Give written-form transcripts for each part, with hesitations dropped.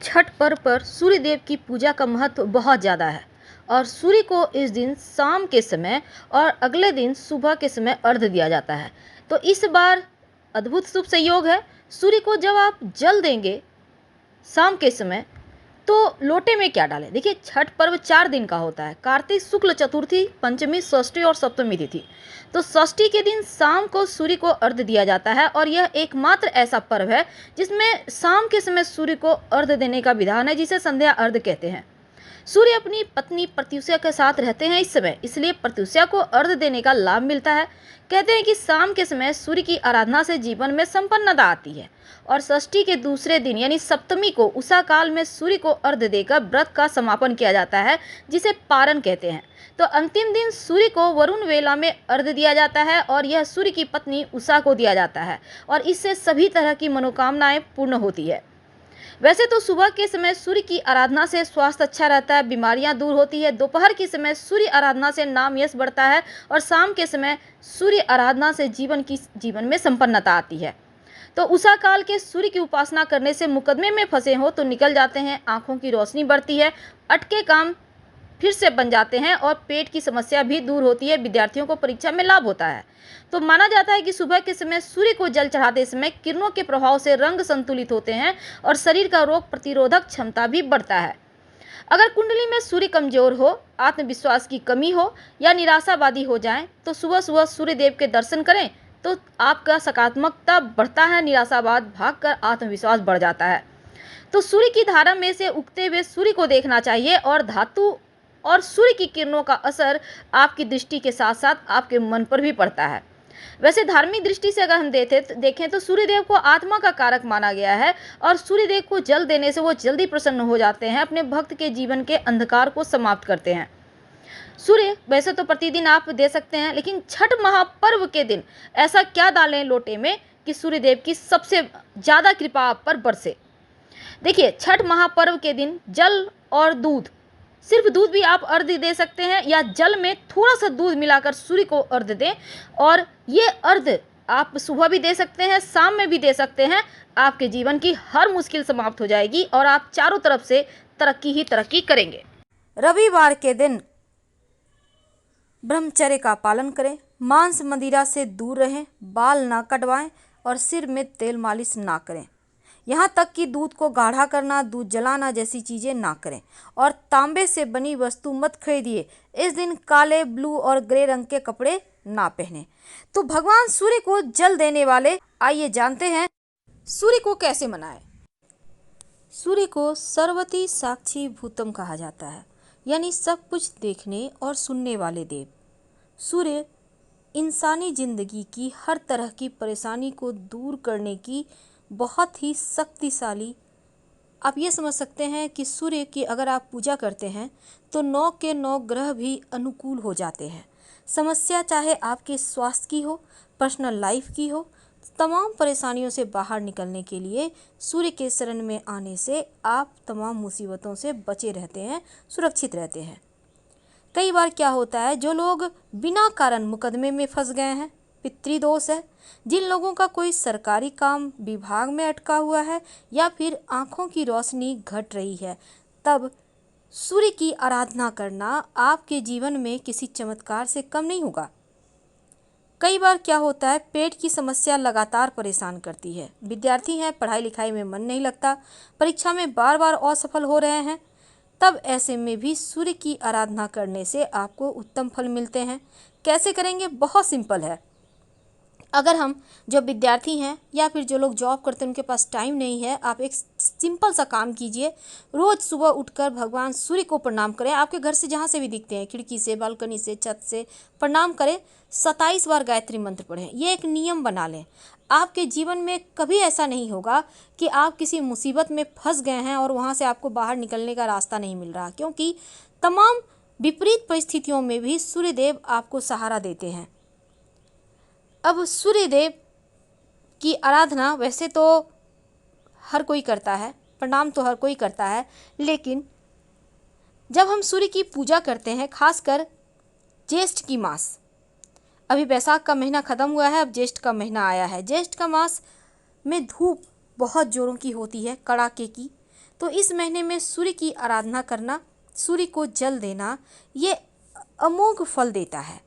छठ पर्व पर सूर्य देव की पूजा का महत्व बहुत ज़्यादा है और सूर्य को इस दिन शाम के समय और अगले दिन सुबह के समय अर्घ्य दिया जाता है। तो इस बार अद्भुत शुभ संयोग है। सूर्य को जब आप जल देंगे शाम के समय, तो लोटे में क्या डालें? देखिए, छठ पर्व 4 दिन का होता है। कार्तिक शुक्ल चतुर्थी, पंचमी, षष्ठी और सप्तमी तिथि। तो षष्ठी के दिन शाम को सूर्य को अर्घ्य दिया जाता है और यह एकमात्र ऐसा पर्व है जिसमें शाम के समय सूर्य को अर्घ्य देने का विधान है, जिसे संध्या अर्घ्य कहते हैं। सूर्य अपनी पत्नी प्रत्युषा के साथ रहते हैं इस समय, इसलिए प्रत्युषा को अर्घ्य देने का लाभ मिलता है। कहते हैं कि शाम के समय सूर्य की आराधना से जीवन में संपन्नता आती है और षष्ठी के दूसरे दिन यानी सप्तमी को उषा काल में सूर्य को अर्घ्य देकर व्रत का समापन किया जाता है, जिसे पारण कहते हैं। तो अंतिम दिन सूर्य को वरुण वेला में अर्घ्य दिया जाता है और यह सूर्य की पत्नी उषा को दिया जाता है और इससे सभी तरह की मनोकामनाएं पूर्ण होती है। वैसे तो सुबह के समय सूर्य की आराधना से स्वास्थ्य अच्छा रहता है, बीमारियां दूर होती है। दोपहर के समय सूर्य आराधना से नाम यश बढ़ता है और शाम के समय सूर्य आराधना से जीवन में संपन्नता आती है। तो उषा काल के सूर्य की उपासना करने से मुकदमे में फंसे हो तो निकल जाते हैं, आंखों की रोशनी बढ़ती है, अटके काम फिर से बन जाते हैं और पेट की समस्या भी दूर होती है। विद्यार्थियों को परीक्षा में लाभ होता है। तो माना जाता है कि सुबह के समय सूर्य को जल चढ़ाते समय किरणों के प्रभाव से रंग संतुलित होते हैं और शरीर का रोग प्रतिरोधक क्षमता भी बढ़ता है। अगर कुंडली में सूर्य कमजोर हो, आत्मविश्वास की कमी हो या निराशावादी हो जाए, तो सुबह सुबह सूर्य देव के दर्शन करें तो आपका सकारात्मकता बढ़ता है, निराशावाद भागकर आत्मविश्वास बढ़ जाता है। तो सूर्य की धारा में से उगते हुए सूर्य को देखना चाहिए और धातु और सूर्य की किरणों का असर आपकी दृष्टि के साथ साथ आपके मन पर भी पड़ता है। वैसे धार्मिक दृष्टि से अगर हम देखें तो सूर्यदेव को आत्मा का कारक माना गया है और सूर्यदेव को जल देने से वो जल्दी प्रसन्न हो जाते हैं, अपने भक्त के जीवन के अंधकार को समाप्त करते हैं। सूर्य वैसे तो प्रतिदिन आप दे सकते हैं, लेकिन छठ महापर्व के दिन ऐसा क्या डालें लोटे में कि सूर्यदेव की सबसे ज़्यादा कृपा आप पर बरसे? देखिए, छठ महापर्व के दिन जल और दूध, सिर्फ दूध भी आप अर्घ्य दे सकते हैं या जल में थोड़ा सा दूध मिलाकर सूर्य को अर्घ्य दें और ये अर्घ्य आप सुबह भी दे सकते हैं, शाम में भी दे सकते हैं। आपके जीवन की हर मुश्किल समाप्त हो जाएगी और आप चारों तरफ से तरक्की ही तरक्की करेंगे। रविवार के दिन ब्रह्मचर्य का पालन करें, मांस मदिरा से दूर रहें, बाल ना कटवाएं और सिर में तेल मालिश ना करें। यहाँ तक कि दूध को गाढ़ा करना, दूध जलाना जैसी चीज़ें ना करें और तांबे से बनी वस्तु मत खरीदिए। इस दिन काले, ब्लू और ग्रे रंग के कपड़े ना पहने। तो भगवान सूर्य को जल देने वाले, आइए जानते हैं सूर्य को कैसे मनाएं। सूर्य को सर्वति साक्षी भूतम कहा जाता है, यानी सब कुछ देखने और सुनने वाले देव। सूर्य इंसानी जिंदगी की हर तरह की परेशानी को दूर करने की बहुत ही शक्तिशाली, आप ये समझ सकते हैं कि सूर्य की अगर आप पूजा करते हैं तो 9 के 9 ग्रह भी अनुकूल हो जाते हैं। समस्या चाहे आपके स्वास्थ्य की हो, पर्सनल लाइफ की हो, तमाम परेशानियों से बाहर निकलने के लिए सूर्य के शरण में आने से आप तमाम मुसीबतों से बचे रहते हैं, सुरक्षित रहते हैं। कई बार क्या होता है, जो लोग बिना कारण मुकदमे में फंस गए हैं, पितृदोष है, जिन लोगों का कोई सरकारी काम विभाग में अटका हुआ है या फिर आंखों की रोशनी घट रही है, तब सूर्य की आराधना करना आपके जीवन में किसी चमत्कार से कम नहीं होगा। कई बार क्या होता है, पेट की समस्या लगातार परेशान करती है, विद्यार्थी हैं, पढ़ाई लिखाई में मन नहीं लगता, परीक्षा में बार बार असफल हो रहे हैं, तब ऐसे में भी सूर्य की आराधना करने से आपको उत्तम फल मिलते हैं। कैसे करेंगे? बहुत सिंपल है। अगर हम जो विद्यार्थी हैं या फिर जो लोग जॉब करते हैं उनके पास टाइम नहीं है, आप एक सिंपल सा काम कीजिए। रोज़ सुबह उठकर भगवान सूर्य को प्रणाम करें। आपके घर से जहाँ से भी दिखते हैं, खिड़की से, बालकनी से, छत से प्रणाम करें। 27 बार गायत्री मंत्र पढ़ें। ये एक नियम बना लें। आपके जीवन में कभी ऐसा नहीं होगा कि आप किसी मुसीबत में फंस गए हैं और वहाँ से आपको बाहर निकलने का रास्ता नहीं मिल रहा, क्योंकि तमाम विपरीत परिस्थितियों में भी सूर्यदेव आपको सहारा देते हैं। अब सूर्यदेव की आराधना वैसे तो हर कोई करता है, प्रणाम तो हर कोई करता है, लेकिन जब हम सूर्य की पूजा करते हैं, खासकर ज्येष्ठ की मास, अभी बैसाख का महीना ख़त्म हुआ है, अब ज्येष्ठ का महीना आया है। ज्येष्ठ का मास में धूप बहुत जोरों की होती है, कड़ाके की। तो इस महीने में सूर्य की आराधना करना, सूर्य को जल देना, ये अमोघ फल देता है।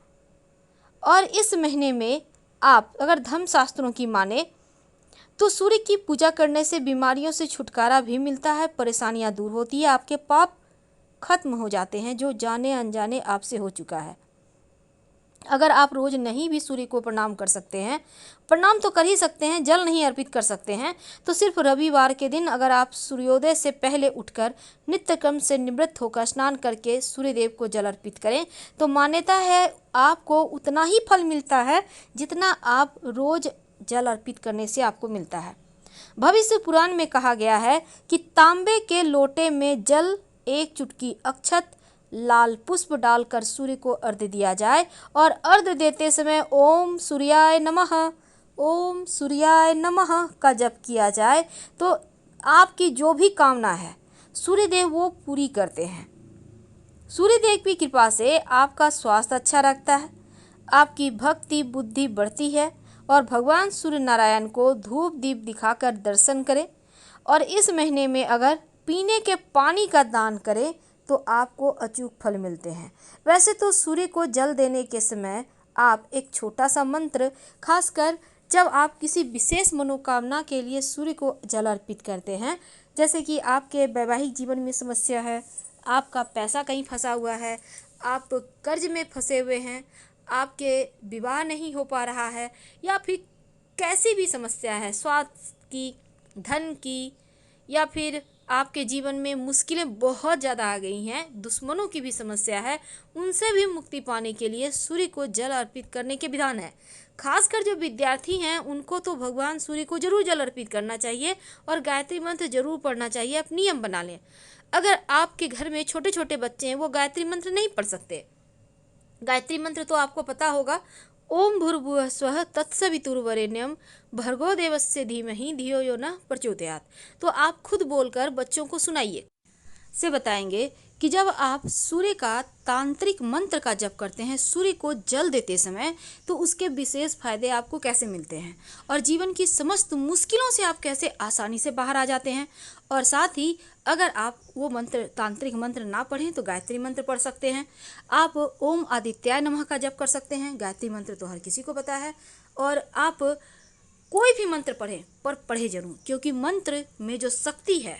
और इस महीने में आप अगर धर्मशास्त्रों की माने तो सूर्य की पूजा करने से बीमारियों से छुटकारा भी मिलता है, परेशानियां दूर होती है, आपके पाप खत्म हो जाते हैं जो जाने अनजाने आपसे हो चुका है। अगर आप रोज नहीं भी सूर्य को प्रणाम कर सकते हैं, प्रणाम तो कर ही सकते हैं, जल नहीं अर्पित कर सकते हैं, तो सिर्फ रविवार के दिन अगर आप सूर्योदय से पहले उठकर नित्य कर्म से निवृत्त होकर स्नान करके सूर्यदेव को जल अर्पित करें तो मान्यता है आपको उतना ही फल मिलता है जितना आप रोज जल अर्पित करने से आपको मिलता है। भविष्य पुराण में कहा गया है कि तांबे के लोटे में जल, एक चुटकी अक्षत, लाल पुष्प डालकर सूर्य को अर्घ्य दिया जाए और अर्घ्य देते समय ओम सूर्याय नमः, ओम सूर्याय नमः का जप किया जाए तो आपकी जो भी कामना है सूर्यदेव वो पूरी करते हैं। सूर्यदेव की कृपा से आपका स्वास्थ्य अच्छा रखता है, आपकी भक्ति बुद्धि बढ़ती है और भगवान सूर्य नारायण को धूप दीप दिखाकर दर्शन करें। और इस महीने में अगर पीने के पानी का दान करें तो आपको अचूक फल मिलते हैं। वैसे तो सूर्य को जल देने के समय आप एक छोटा सा मंत्र, खासकर जब आप किसी विशेष मनोकामना के लिए सूर्य को जल अर्पित करते हैं, जैसे कि आपके वैवाहिक जीवन में समस्या है, आपका पैसा कहीं फंसा हुआ है, आप कर्ज में फंसे हुए हैं, आपके विवाह नहीं हो पा रहा है, या फिर कैसी भी समस्या है, स्वास्थ्य की, धन की, या फिर आपके जीवन में मुश्किलें बहुत ज़्यादा आ गई हैं, दुश्मनों की भी समस्या है, उनसे भी मुक्ति पाने के लिए सूर्य को जल अर्पित करने के विधान है। खासकर जो विद्यार्थी हैं उनको तो भगवान सूर्य को जरूर जल अर्पित करना चाहिए और गायत्री मंत्र जरूर पढ़ना चाहिए। आप नियम बना लें। अगर आपके घर में छोटे छोटे बच्चे हैं वो गायत्री मंत्र नहीं पढ़ सकते, गायत्री मंत्र तो आपको पता होगा, ओम भूर्भुवः स्वः तत्सवितुर्वरेण्यं भर्गो देवस्य धीमहि धियो यो नः प्रचोदयात्। तो आप खुद बोलकर बच्चों को सुनाइए। से बताएंगे कि जब आप सूर्य का तांत्रिक मंत्र का जप करते हैं सूर्य को जल देते समय, तो उसके विशेष फायदे आपको कैसे मिलते हैं और जीवन की समस्त मुश्किलों से आप कैसे आसानी से बाहर आ जाते हैं। और साथ ही अगर आप वो मंत्र, तांत्रिक मंत्र ना पढ़ें तो गायत्री मंत्र पढ़ सकते हैं। आप ओम आदित्याय नमः का जप कर सकते हैं, गायत्री मंत्र तो हर किसी को पता है। और आप कोई भी मंत्र पढ़ें, पर पढ़े जरूर, क्योंकि मंत्र में जो शक्ति है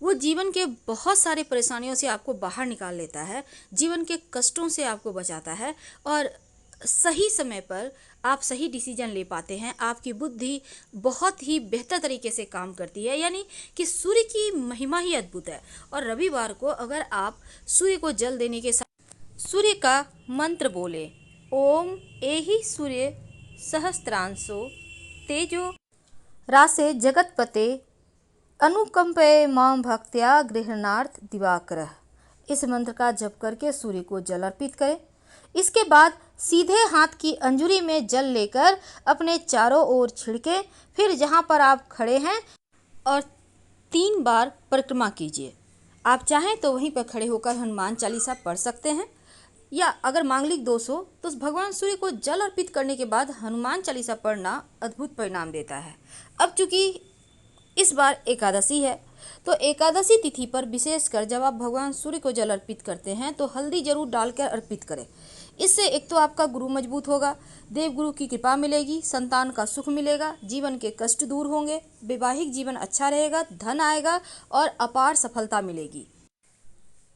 वो जीवन के बहुत सारे परेशानियों से आपको बाहर निकाल लेता है, जीवन के कष्टों से आपको बचाता है और सही समय पर आप सही डिसीजन ले पाते हैं। आपकी बुद्धि बहुत ही बेहतर तरीके से काम करती है, यानी कि सूर्य की महिमा ही अद्भुत है। और रविवार को अगर आप सूर्य को जल देने के साथ सूर्य का मंत्र बोले, ओम एहि सूर्य सहस्त्रांशो तेजो रासे जगतपते अनुकंपे मां भक्त्या गृहणार्थ दिवाकर, इस मंत्र का जप करके सूर्य को जल अर्पित करें। इसके बाद सीधे हाथ की अंजुरी में जल लेकर अपने चारों ओर छिड़के, फिर जहां पर आप खड़े हैं और 3 बार परिक्रमा कीजिए। आप चाहें तो वहीं पर खड़े होकर हनुमान चालीसा पढ़ सकते हैं, या अगर मांगलिक दोष हो तो भगवान सूर्य को जल अर्पित करने के बाद हनुमान चालीसा पढ़ना अद्भुत परिणाम देता है। अब चूंकि इस बार एकादशी है तो एकादशी तिथि पर विशेषकर जब आप भगवान सूर्य को जल अर्पित करते हैं तो हल्दी जरूर डालकर अर्पित करें। इससे एक तो आपका गुरु मजबूत होगा, देव गुरु की कृपा मिलेगी, संतान का सुख मिलेगा, जीवन के कष्ट दूर होंगे, वैवाहिक जीवन अच्छा रहेगा, धन आएगा और अपार सफलता मिलेगी।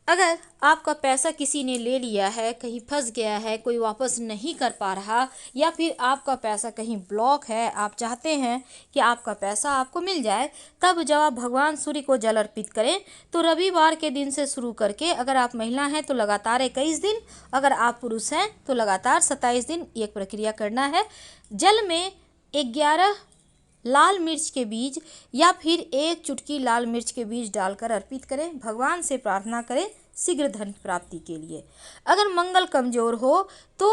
अगर आपका पैसा किसी ने ले लिया है, कहीं फंस गया है, कोई वापस नहीं कर पा रहा, या फिर आपका पैसा कहीं ब्लॉक है, आप चाहते हैं कि आपका पैसा आपको मिल जाए, तब जब आप भगवान सूर्य को जल अर्पित करें तो रविवार के दिन से शुरू करके, अगर आप महिला हैं तो लगातार 21 दिन, अगर आप पुरुष हैं तो लगातार 27 दिन ये प्रक्रिया करना है। जल में 11 लाल मिर्च के बीज या फिर 1 चुटकी लाल मिर्च के बीज डालकर अर्पित करें। भगवान से प्रार्थना करें शीघ्र धन प्राप्ति के लिए। अगर मंगल कमजोर हो तो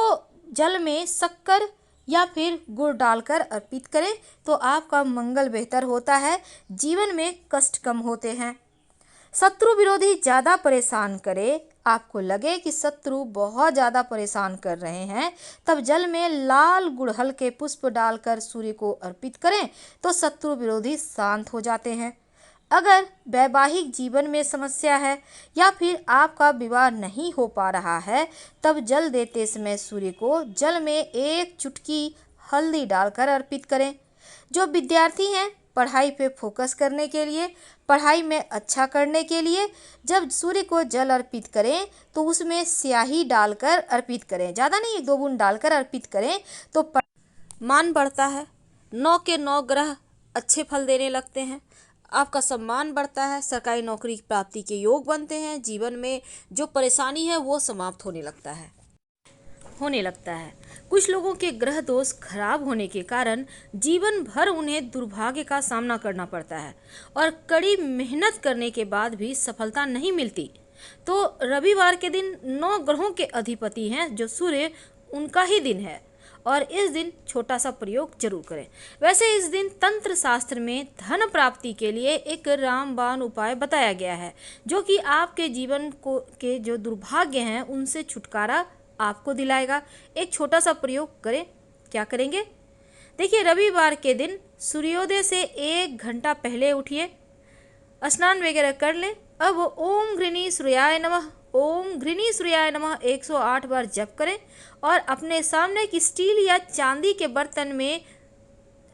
जल में शक्कर या फिर गुड़ डालकर अर्पित करें तो आपका मंगल बेहतर होता है, जीवन में कष्ट कम होते हैं। शत्रु विरोधी ज़्यादा परेशान करे, आपको लगे कि शत्रु बहुत ज़्यादा परेशान कर रहे हैं, तब जल में लाल गुड़हल के पुष्प डालकर सूर्य को अर्पित करें तो शत्रु विरोधी शांत हो जाते हैं। अगर वैवाहिक जीवन में समस्या है या फिर आपका विवाह नहीं हो पा रहा है, तब जल देते समय सूर्य को जल में एक चुटकी हल्दी डालकर अर्पित करें। जो विद्यार्थी हैं, पढ़ाई पे फोकस करने के लिए, पढ़ाई में अच्छा करने के लिए जब सूर्य को जल अर्पित करें तो उसमें स्याही डालकर अर्पित करें। ज़्यादा नहीं, 1-2 बूंद डालकर अर्पित करें तो मान बढ़ता है। 9 के 9 ग्रह अच्छे फल देने लगते हैं। आपका सम्मान बढ़ता है, सरकारी नौकरी की प्राप्ति के योग बनते हैं। जीवन में जो परेशानी है वो समाप्त होने लगता है। कुछ लोगों के ग्रह दोष खराब होने के कारण जीवन भर उन्हें दुर्भाग्य का सामना करना पड़ता है और कड़ी मेहनत करने के बाद भी सफलता नहीं मिलती। तो रविवार के दिन 9 ग्रहों के अधिपति हैं जो सूर्य, उनका ही दिन है और इस दिन छोटा सा प्रयोग जरूर करें। वैसे इस दिन तंत्र शास्त्र में धन प्राप्ति के लिए एक रामबाण उपाय बताया गया है जो कि आपके जीवन को के जो दुर्भाग्य हैं उनसे छुटकारा आपको दिलाएगा। एक छोटा सा प्रयोग करें। क्या करेंगे? देखिए, रविवार के दिन सूर्योदय से 1 घंटा पहले उठिए, स्नान वगैरह कर लें। अब ओम घृणी सूर्याय नमः, ओम घृणी सूर्याय नमः 108 बार जप करें और अपने सामने की स्टील या चांदी के बर्तन में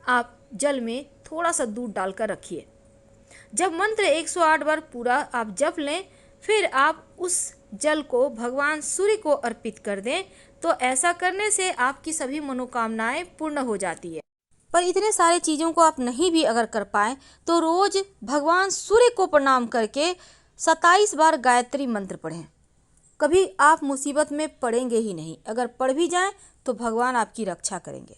आप जल में थोड़ा सा दूध डालकर रखिए। जब मंत्र 108 बार पूरा आप जप लें, फिर आप उस जल को भगवान सूर्य को अर्पित कर दें। तो ऐसा करने से आपकी सभी मनोकामनाएं पूर्ण हो जाती है। पर इतने सारे चीज़ों को आप नहीं भी अगर कर पाए तो रोज भगवान सूर्य को प्रणाम करके 27 बार गायत्री मंत्र पढ़ें। कभी आप मुसीबत में पड़ेंगे ही नहीं। अगर पढ़ भी जाएं तो भगवान आपकी रक्षा करेंगे।